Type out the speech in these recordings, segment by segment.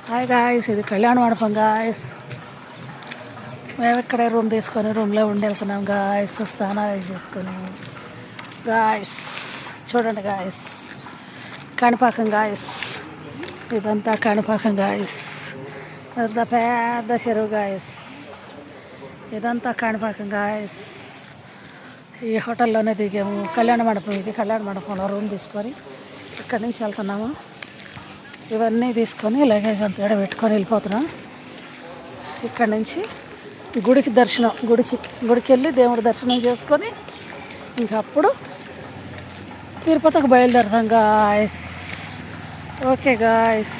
Hi guys, ఇది కళ్యాణ మండపం గాయస్. మేము ఇక్కడే రూమ్ తీసుకొని రూమ్లో ఉండి వెళ్తున్నాం గాయస్. స్నానాలు చేసుకొని గాయస్. చూడండి గాయస్, కాణిపాకం గాయస్. ఇదంతా కాణిపాకం గాయస్. ఇదంతా పెద్ద చెరువు గాయస్. ఇదంతా కాణిపాకం గాయస్. ఈ హోటల్లోనే దిగాము. కళ్యాణ మండపం ఇది. కళ్యాణ మండపంలో రూమ్ తీసుకొని ఇక్కడి నుంచి వెళ్తున్నాము. ఇవన్నీ తీసుకొని లగేజ్ అంతా ఇక్కడ పెట్టుకొని వెళ్ళిపోతున్నాం. ఇక్కడి నుంచి గుడికి దర్శనం, గుడికి వెళ్ళి దేవుడి దర్శనం చేసుకొని ఇంకప్పుడు తిరుపతికి బయలుదేరుతాం గాయస్. ఓకే గాయస్,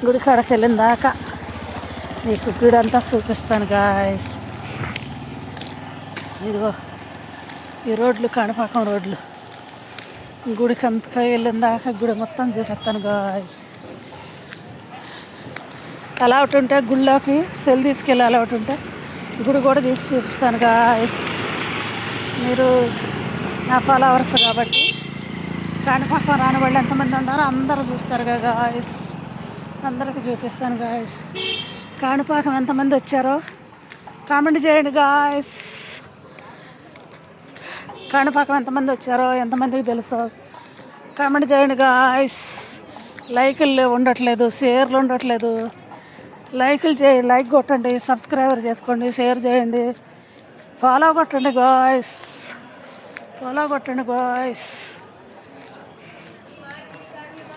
గుడి కాడకి వెళ్ళిన దాకా మీకు గుడి అంతా చూపిస్తాను గాయస్. ఇదిగో ఈ రోడ్లు కాణిపాకం రోడ్లు. గుడికి అంతగా వెళ్ళిన దాకా గుడి మొత్తం చూపిస్తాను గాయస్. అలౌట్ ఉంటే గుడిలోకి సెల్ తీసుకెళ్ళి అలౌట్ ఉంటే గుడి కూడా తీసి చూపిస్తాను గాయస్. మీరు నా ఫాలోవర్స్ కాబట్టి కాణిపాకం రాని వాళ్ళు ఎంతమంది ఉన్నారో అందరూ చూస్తారు గాయస్. అందరికీ చూపిస్తాను గాయస్. కాణిపాకం ఎంతమంది వచ్చారో కామెంట్ చేయండి గాయస్. కాణిపాకం ఎంతమంది వచ్చారో, ఎంతమందికి తెలుసో కామెంట్ చేయండి గాయస్. లైకులు ఉండట్లేదు, షేర్లు ఉండట్లేదు. లైక్ కొట్టండి, సబ్స్క్రైబర్ చేసుకోండి, షేర్ చేయండి, ఫాలో కొట్టండి గాయస్.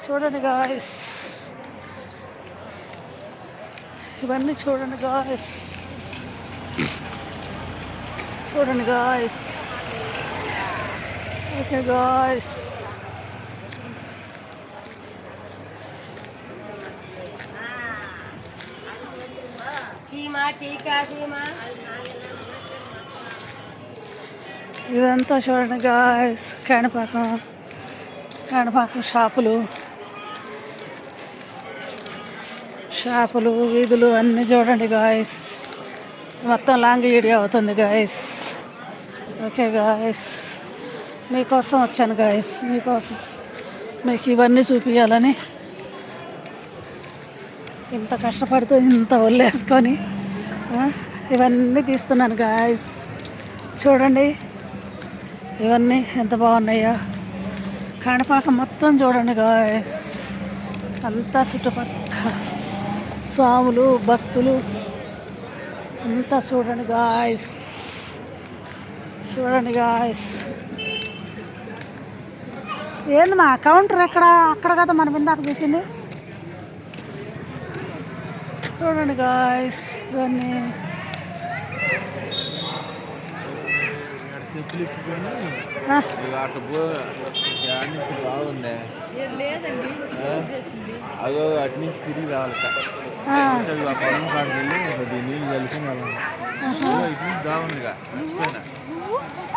చూడండి గాయస్, ఇవన్నీ చూడండి గాయస్. Okay guys. ఇదంతా చూడండి గాయస్. కాణిపాకం షాపులు వీధులు అన్నీ చూడండి గాయస్. మొత్తం లాంగ్ వీడియో అవుతుంది గాయస్. ఓకే గాయస్, మీకోసం వచ్చాను గాయస్. మీకు ఇవన్నీ చూపించాలని ఇంత కష్టపడుతూ ఇంత ఒళ్ళేసుకొని ఇవన్నీ తీస్తున్నాను గాయస్. చూడండి ఇవన్నీ ఎంత బాగున్నాయో. కాణిపాకం మొత్తం చూడండి గాయస్. అంతా చుట్టుపక్కల స్వాములు, భక్తులు అంతా చూడండి గాయస్. ఏంది మా కౌంటర్ అక్కడ కదా మనం ఇందాక చూసింది. చూడండి గాయస్, ఇవన్నీ అదో అటు నుంచి తిరిగి రావాలి. పొలం కాడికి వెళ్ళి కొద్దిగా నీళ్ళు చల్లుకుని వెళ్ళాలి. ఇటు నుంచి బాగుందిగా.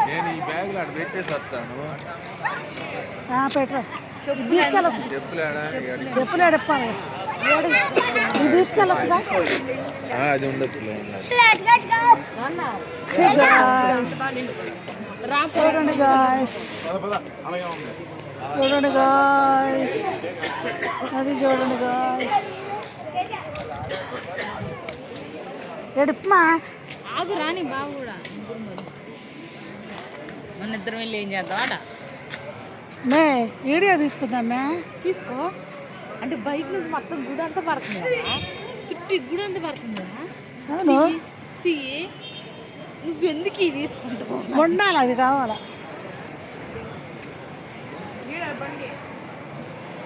నేను ఈ బ్యాగులు అక్కడ పెట్టేసి వస్తాను. అది ఉండొచ్చు. చూడండి గాయస్, అది చూడండి గాయస్. ఎడుపుమా ఆగు రాని బాబు కూడా మన ఇద్దరం వెళ్ళి ఏం చేద్దాం ఆడ మే వీడియో తీసుకుందామే. తీసుకో అంటే బైక్ నుంచి మొత్తం గుడి అంతా పడుతుంది కదా, చుట్టూ గుడి అంతా పడుతుంది కదా. నువ్వెందుకు ఇది తీసుకుంటావు? ఉండాలి, అది కావాలా.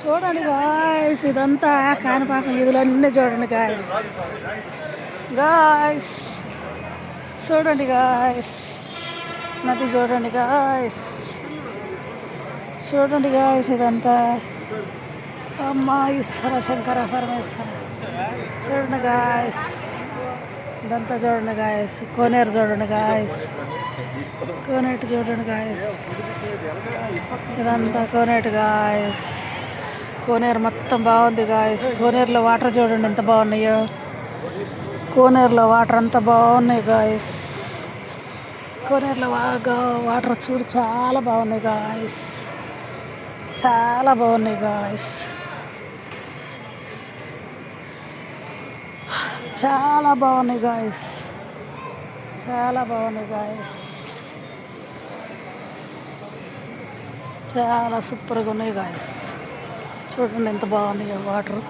చూడండి గాయస్, ఇదంతా కాణిపాకం వీధులన్నీ చూడండి గాయస్. చూడండి గాయస్, నది చూడండి గాయస్. ఇదంతా అమ్మ ఈశ్వర శంకర పరమేశ్వర. చూడండి గాయస్, ఇదంతా చూడండి గాయస్. కోనేరు చూడండి గాయస్. ఇదంతా కోనేరు గాయస్. కోనేరు మొత్తం బాగుంది గాయస్. కోనేరులో వాటర్ చూడండి ఎంత బాగున్నాయో. కోనేరులో వాటర్ అంతా బాగున్నాయి గాయస్. వాటర్ చూడు చాలా బాగున్నాయి గాయస్. చాలా బాగున్నాయి గాయస్, చాలా బాగున్నాయి గాయస్, చాలా సూపర్గా ఉన్నాయి గాయస్. చూడండి ఎంత బాగున్నాయో వాటర్.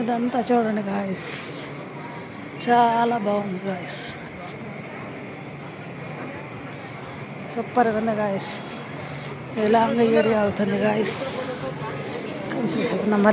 ఇదంతా చూడండి గాయస్, చాలా బాగుంది గాయస్, సూపర్గా ఉంది గాయస్. ఇలాంటి ఏరియా అవుతుంది గాయస్. కొంచెం మళ్ళీ